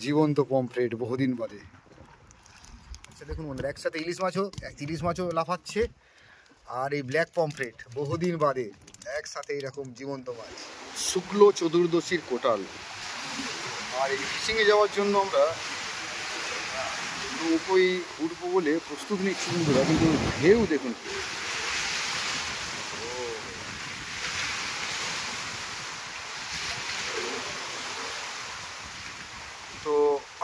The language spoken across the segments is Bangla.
জীবন্ত পমফ্রেট বহুদিন বাদে। আচ্ছা দেখুন বন্ধুরা, একসাথে ইলিশ মাছও লাফাচ্ছে, আর এই ব্ল্যাক পমফ্রেট বহুদিন বাদে একসাথে এরকম জীবন্ত মাছ। শুক্ল চতুর্দশীর কোটাল। আর এই ফিশিংয়ে যাওয়ার জন্য আমরা নৌকোয় উঠবো বলে প্রস্তুত নিচ্ছি বন্ধুরা, কিন্তু ঢেউ দেখুন। তো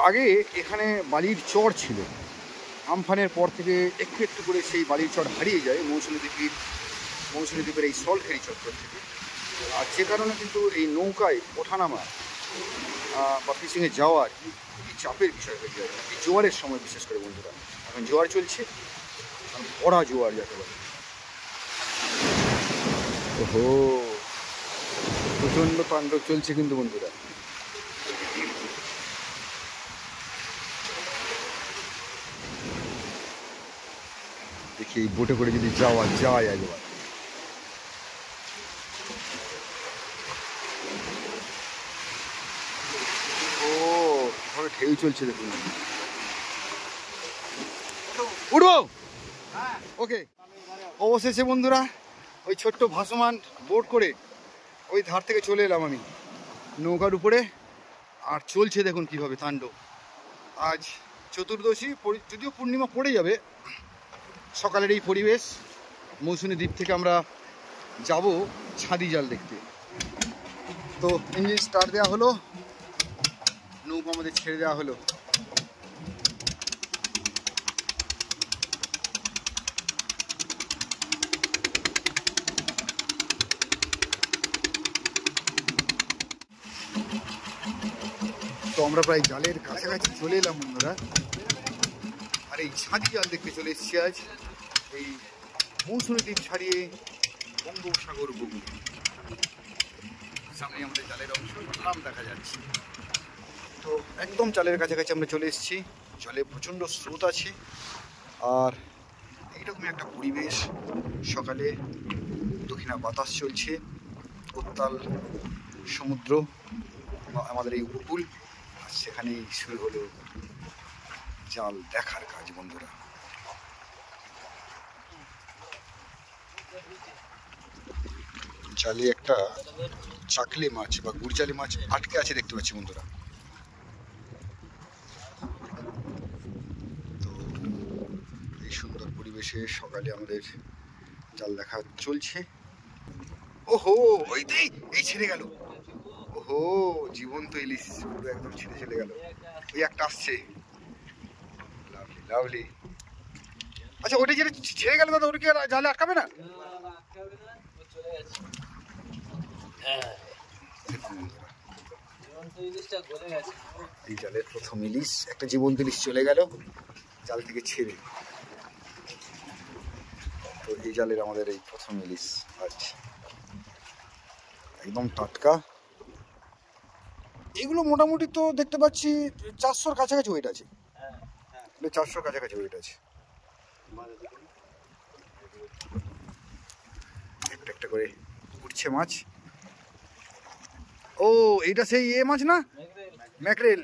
আগে এখানে বালির চর ছিল, আমফানের পর থেকে একটু একটু করে সেই বালির চর হারিয়ে যায় মৌসুমী দ্বীপের এই সল্টখেরি চত্বর থেকে। আর যে কারণে কিন্তু এই নৌকায় ওঠানামা বা ফিশিংয়ে যাওয়ার খুবই চাপের বিষয় হয়ে যায় এই জোয়ারের সময়, বিশেষ করে বন্ধুরা। এখন জোয়ার চলছে, ভরা জোয়ার যাকে বলে। ওহো, প্রচণ্ড তাণ্ডব চলছে কিন্তু বন্ধুরা। দেখি এই বোটে করে যদি যাওয়া যায় একবার। ও কিভাবে ঢেউ চলছে দেখুন। উঠবো? ওকে। অবশেষে বন্ধুরা ওই ছোট্ট ভাসমান বোট করে ওই ধার থেকে চলে এলাম আমি নৌকার উপরে। আর চলছে দেখুন কিভাবে তাণ্ডব। আজ চতুর্দশী, যদিও পূর্ণিমা পড়ে যাবে। সকালের এই পরিবেশ, মৌসুমী দ্বীপ থেকে আমরা যাব ছাদি জাল দেখতে। তো ইঞ্জিন স্টার্ট দেওয়া হলো, নৌকা আমাদের ছেড়ে দেওয়া হলো। তো আমরা প্রায় জালের কাছাকাছি চলে এলাম বন্ধুরা। আর এই ছাদি জাল দেখতে চলে এসেছি আজ এই মৌসুমী দ্বীপ ছাড়িয়ে বঙ্গোপসাগর উপকূল। সামনে আমাদের জালের অংশ নাম দেখা যাচ্ছে। তো একদম জালের কাছাকাছি আমরা চলে এসেছি। জলে প্রচণ্ড স্রোত আছে, আর এইরকমই একটা পরিবেশ। সকালে দক্ষিণা বাতাস চলছে, উত্তাল সমুদ্র আমাদের এই উপকূল। আর সেখানেই শুরু হলো জাল দেখার কাজ বন্ধুরা। জালে একটা চাকলে মাছ বা গুড়জালি মাছ আটকে আছে দেখতে পাচ্ছি বন্ধুরা। তো এই সুন্দর পরিবেশে সকালে আমাদের জাল দেখা চলছে। ওহো, এই ছেড়ে গেল। ওহো, জীবন্ত ইলিশ পুরো একদম ছিঁড়ে চলে গেল। ওই একটা আসছে, লাভলি লাভলি। আচ্ছা ওটা যেটা ছেড়ে গেল দাদা, ওটা কি জালে আটকাবে না? এই জালের প্রথম ইলিশ, একটা জীবন্ত ইলিশ চলে গেল জাল থেকে ছেড়ে। তো এই জালের আমাদের এই প্রথম ইলিশ আজ একদম টাটকা। এগুলো মোটামুটি তো দেখতে পাচ্ছি 400-র কাছাকাছি ওয়েট আছে। 400-র কাছাকাছি ওয়েট আছে। একটা একটা করে উঠছে মাছ। ও এইটা সেই মাছ না, ম্যাকরেল।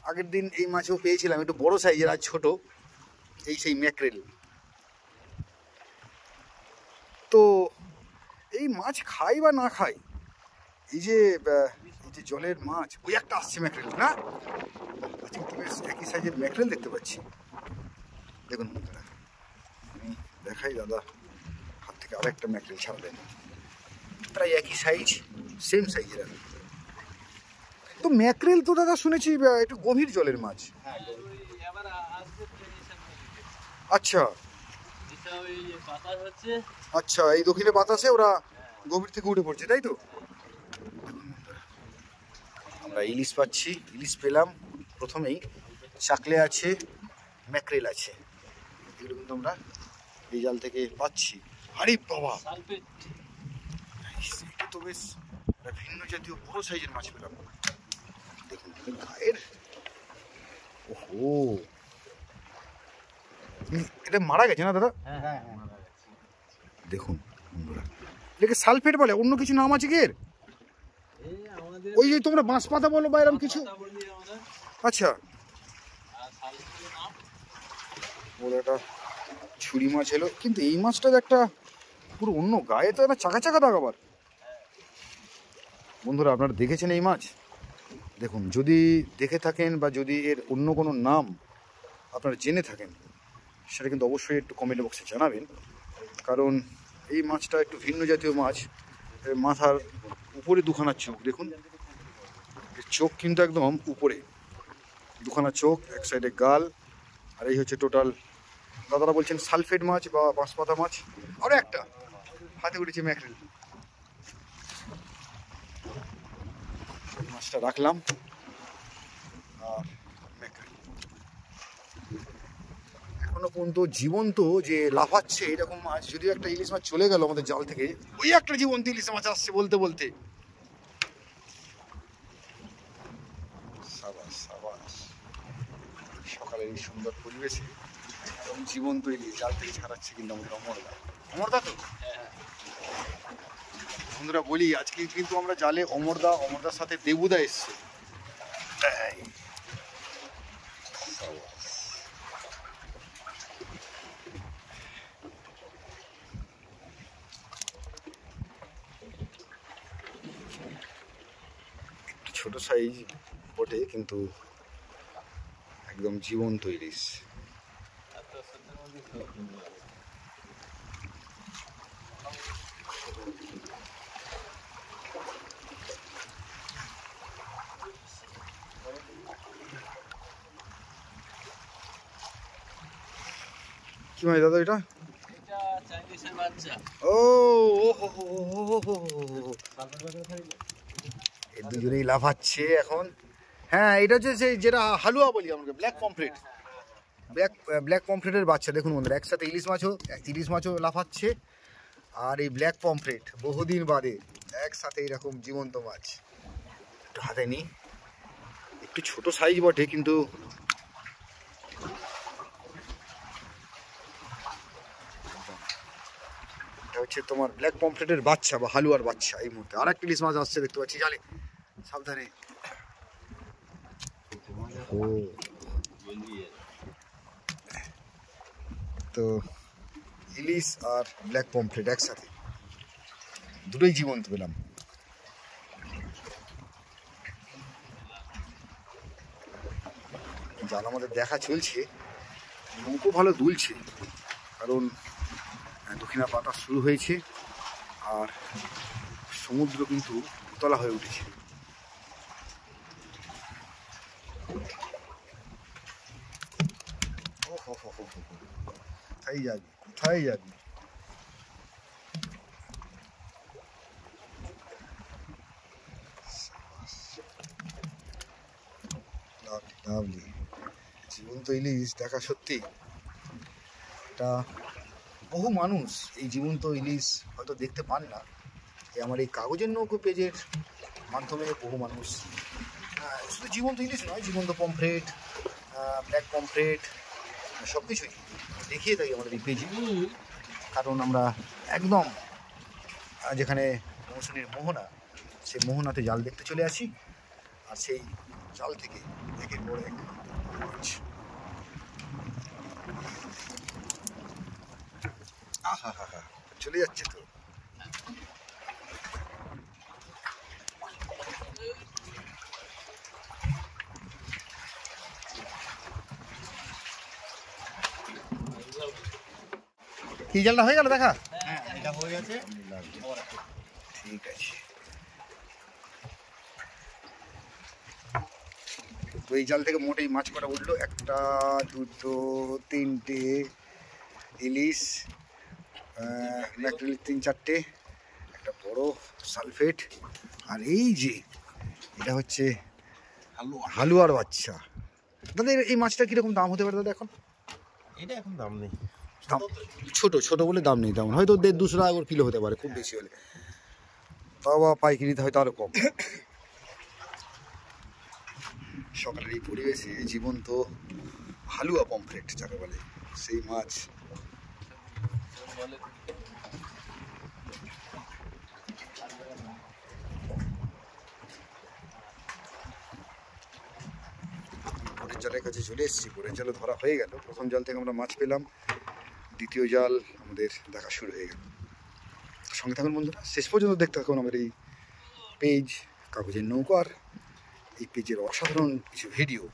আগের দিন এই মাছও পেয়েছিলাম, একটু বড় সাইজের, আর ছোট। এই সেই ম্যাকরেল। তো এই মাছ খাই বা না খাই, এই যে জলের মাছ, ওই একটা আসছে ম্যাকরেল না। আজকে তো বেশ একই সাইজের ম্যাকরেল দেখতে পাচ্ছি। দেখুন বন্ধুরা, আমি দেখাই দাদা হাত থেকে আরেকটা ম্যাকরেল ছাড়লেন, প্রায় একই সাইজ, সেম সাইজের। তো ম্যাকরেল তো দাদা শুনেছি একটু গভীর জলের মাছ। আচ্ছা আচ্ছা, এই দক্ষিণে বাতাসে ওরা গভীর থেকে উঠে পড়ছে, তাই তো? আমরা ইলিশ পাচ্ছি, ইলিশ পেলাম প্রথমেই। চাকলে আছে, ম্যাকরেল আছে, এগুলো কিন্তু আমরা এই জাল থেকে পাচ্ছি। আরে বাবা, এটা তো বেশ ভিন্ন জাতীয় বড় সাইজের মাছ পেলাম। দেখুন গায়ের, ওহো, এটা মারা গেছে না দাদা? দেখুন বন্ধুরা, এটাকে সালফেট বলে, অন্য কিছু নাম আছে কি এর? ওই যে তোমরা বাঁশ পাতা বলো বা এরকম কিছু? আচ্ছা, ওর একটা ছুরি মাছ এলো, কিন্তু এই মাছটা একটা পুরো অন্য গায়ে তো একটা চাকা চাকা দাগ আবার। বন্ধুরা আপনারা দেখেছেন এই মাছ? দেখুন, যদি দেখে থাকেন বা যদি এর অন্য কোনো নাম আপনারা জেনে থাকেন সেটা কিন্তু অবশ্যই একটু কমেন্ট বক্সে জানাবেন, কারণ এই মাছটা একটু ভিন্ন জাতীয় মাছ। এর মাথার উপরে দুখানা চোখ দেখুন, চোখ কিন্তু একদম উপরে, দুখানা চোখ, এক সাইডে গাল, আর এই হচ্ছে টোটাল। দাদারা বলছেন সালফেট মাছ বা বাঁশপাতা মাছ। আরও একটা হাতে উঠেছে ম্যাকরেল, মাছটা রাখলাম। আর ম্যাকরেল এখনো পর্যন্ত জীবন্ত যে লাফাচ্ছে এরকম মাছ, যদিও একটা ইলিশ মাছ চলে গেল আমাদের জাল থেকে, ওই একটা জীবন্ত ইলিশ মাছ আসছে বলতে বলতে। সাবাস সাবাস, সকালের এই সুন্দর পরিবেশে এবং জীবন্ত ইলিশ জাল থেকে ছাড়াচ্ছে কিন্তু আমাদের অমরদা। অমরদা তো বন্ধুরা বলি, আজকে কিন্তু আমরা জালে অমরদার সাথে দেবুদা এসছে। ছোট সাইজ বটে, কিন্তু একদম জীবন্ত ইলিশ। কি মাছ দাদা এটা? ও দুজনেই লাফাচ্ছে এখন। হ্যাঁ, এটা হচ্ছে সেই যেটা হালুয়া বলি আমরা, ব্ল্যাক পমফ্রেট। ব্ল্যাক পমফ্রেটের বাচ্চা দেখুন বন্ধুরা, একসাথে ইলিশ মাছও লাফাচ্ছে, আর এই ব্ল্যাক পমফ্রেট বহুদিন বাদে একসাথে এরকম জীবন্ত মাছ। একটু হাতে নিই, একটু ছোট সাইজ বটে, কিন্তু এটা হচ্ছে তোমার ব্ল্যাক পমফ্রেটের বাচ্চা বা হালুয়ার বাচ্চা। এই মুহূর্তে আর একটা ইলিশ মাছ আসছে দেখতে পাচ্ছি জালে, সাবধানে। তো ইলিশ আর ব্ল্যাক পমফ্রেট একসাথে দুটোই জীবন্ত পেলাম। জাল আমাদের দেখা চলছে, নৌকো ভালো দুলছে, কারণ দক্ষিণা বাতাস শুরু হয়েছে আর সমুদ্র কিন্তু উতলা হয়ে উঠেছে। ও হো হো হো হো, কোথায় যাবি কোথায় যাবি? লাভলি জীবন্ত ইলিশ দেখা সত্যি এটা বহু মানুষ এই জীবন্ত ইলিশ হয়তো দেখতে পান না। আমার এই কাগজের নৌকো পেজের মাধ্যমে বহু মানুষ শুধু জীবন্ত ইলিশ নয়, জীবন্ত পমফ্রেট, ব্ল্যাক পমফ্রেট সব কিছুই দেখিয়ে থাকি আমাদের এই পেজে, কারণ আমরা একদম যেখানে মৌসুমীর মোহনা, সেই মোহনাতে জাল দেখতে চলে আসি, আর সেই জাল থেকে একের পর এক আহা হা হা চলে যাচ্ছে তো। কি জালটা হয়ে গেল দেখা? হ্যাঁ, এটা হয়ে গেছে, ঠিক আছে। তো এই জাল থেকে মোটেই মাছ কটা উঠলো, একটা দুটো তিনটে ইলিশ, ম্যাকরেল তিন চারটে, একটা বড় সালফেট, আর এই যে এটা হচ্ছে হালুয়ার বাচ্চা। দাদা এই মাছটা কিরকম দাম হতে পারে দাদা এখন? এটা এখন দাম নেই, দাম ছোট বলে দাম নেই, তেমন হয়তো 150-200 টাকা করে কিলো হতে পারে খুব বেশি হলে, তাও বা পাইকারিতে হয়তো আরও কম। সকালের এই পরিবেশে জীবন্ত হালুয়া পমফ্রেট যাকে বলে সেই মাছ। পরের জালের কাছে চলে এসেছি। পরের জালে ধরা হয়ে গেল, প্রথম জাল থেকে আমরা মাছ পেলাম, দ্বিতীয় জাল আমাদের দেখা শুরু হয়ে গেল। সঙ্গে থাকুন বন্ধুরা, শেষ পর্যন্ত দেখতে থাকুন আমার এই পেজ কাগজের নৌকার, এই পেজের অসাধারণ কিছু ভিডিও।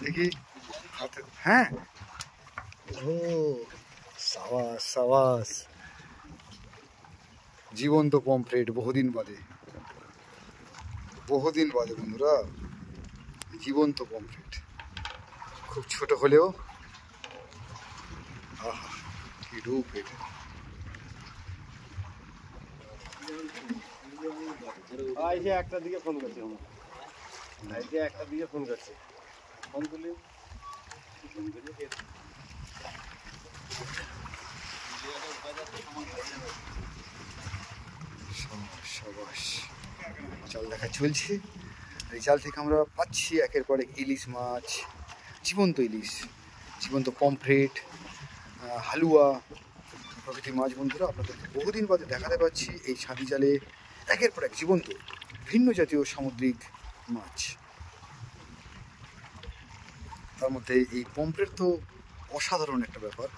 দেখি হাতে, হ্যাঁ, ও সাবাস সাবাস, জীবন্ত পমফ্রেট, বহুদিন বাদে বন্ধুরা, জীবন্ত পমফ্রেট, খুব ছোট হলেও আহা কি রূপ এটা। একটার দিকে ফোন করছে, একটার দিকে ফোন করছে, ফোন তুলি সাবাস, জাল দেখা চলছে। এই জাল থেকে আমরা পাচ্ছি একের পর এক ইলিশ মাছ, জীবন্ত ইলিশ, জীবন্ত পমফ্রেট, হালুয়া প্রভৃতি মাছ। বন্ধুরা, আপনাদেরকে বহুদিন বাদে দেখাতে পাচ্ছি এই ছাতি জালে একের পর এক জীবন্ত ভিন্ন জাতীয় সামুদ্রিক মাছ। তার মধ্যে এই পমফ্রেট তো অসাধারণ একটা ব্যাপার,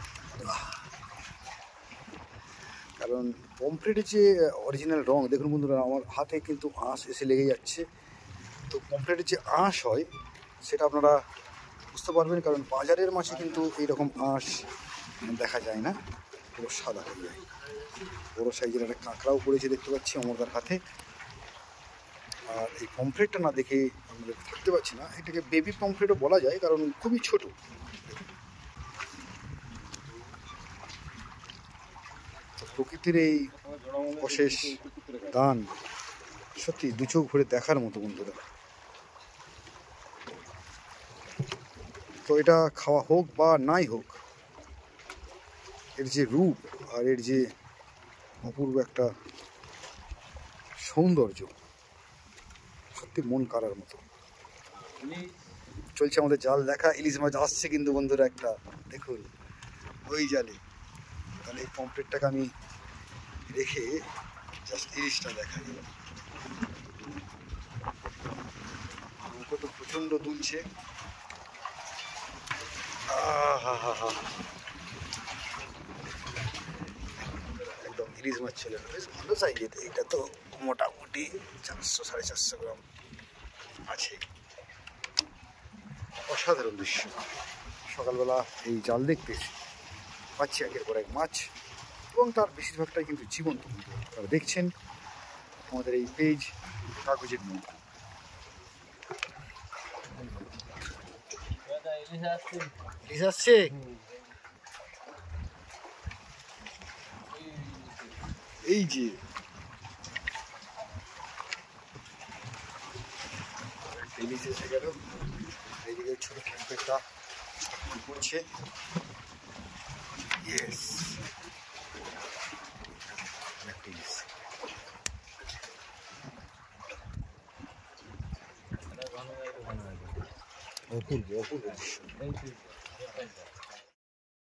কারণ পমফ্রেটের যে অরিজিনাল রং দেখুন বন্ধুরা, আমার হাতে কিন্তু আঁশ এসে লেগে যাচ্ছে। তো পমফ্রেটের যে আঁশ হয় সেটা আপনারা বুঝতে পারবেন, কারণ বাজারের মাছে কিন্তু এইরকম আঁশ দেখা যায় না, পুরো সাদা হয়ে যায়। বড়ো সাইজের একটা কাঁকড়াও পড়েছে দেখতে পাচ্ছি অমরদার হাতে। আর এই পমফ্রেটটা না দেখে আমরা থাকতে পারছি না, এটাকে বেবি পমফ্রেটও বলা যায়, কারণ খুবই ছোট। প্রকৃতির এই অশেষ দান সত্যি দু চোখ ভরে দেখার মতো বন্ধুরা। তো এটা খাওয়া হোক বা নাই হোক, এর যে রূপ আর এর যে অপূর্ব একটা সৌন্দর্য সত্যি মন কাড়ার মতো। চলছে আমাদের জাল দেখা, ইলিশ মাছ আসছে কিন্তু বন্ধুরা একটা, দেখুন ওই জালে। তাহলে এই পমফ্রেটটাকে আমি রেখে জাস্ট ইলিশটা দেখাই। নৌকো তো প্রচণ্ড দুলছে, একদম ইলিশ মাছ ছিল, বেশ ভালো সাইজের। এটা তো মোটামুটি 400-450 গ্রাম আছে। অসাধারণ দৃশ্য। সকালবেলা এই জাল দেখতে পাচ্ছি একের পর এক মাছ, এবং তার বেশিরভাগটাই কিন্তু জীবন্ত। আপনারা দেখছেন আমাদের এই পেজ কাগজের নৌকা। ইলিশ আসছে, এই যে ইলিশ এসে গেল। এইদিকে ছোট পমফ্রেটটা পড়ছে, ইয়েস, অপূর্ব অপূর্ব দৃশ্য।